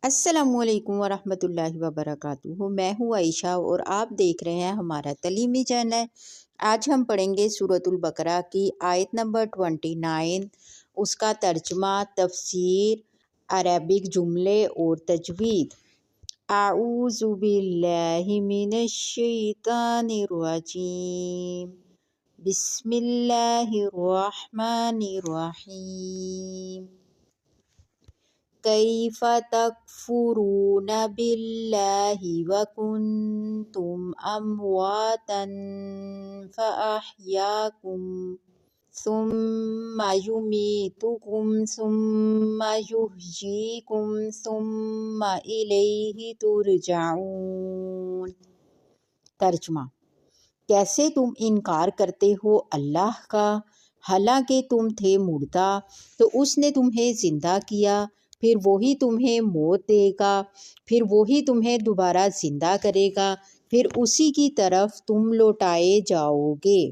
السلام علیکم ورحمۃ اللہ وبرکاتہ۔ میں ہوں عائشہ اور آپ دیکھ رہے ہیں ہمارا تعلیمی چینل۔ آج ہم پڑھیں گے سورۃ البقرہ کی آیت نمبر 29، اس کا ترجمہ، تفسیر، عربک جملے اور تجوید۔ اعوذ باللہ من الشیطان الرجیم، بسم اللہ الرحمن الرحیم۔ کیف تکفرون باللہ وکنتم امواتا فاحیاکم ثم یمیتکم ثم یحییکم ثم الیہ ترجعون۔ ترجمہ: کیسے تم انکار کرتے ہو اللہ کا، حالانکہ تم تھے مردہ، تو اس نے تمہیں زندہ کیا، پھر وہی تمہیں موت دے گا، پھر وہی تمہیں دوبارہ زندہ کرے گا، پھر اسی کی طرف تم لوٹائے جاؤ گے۔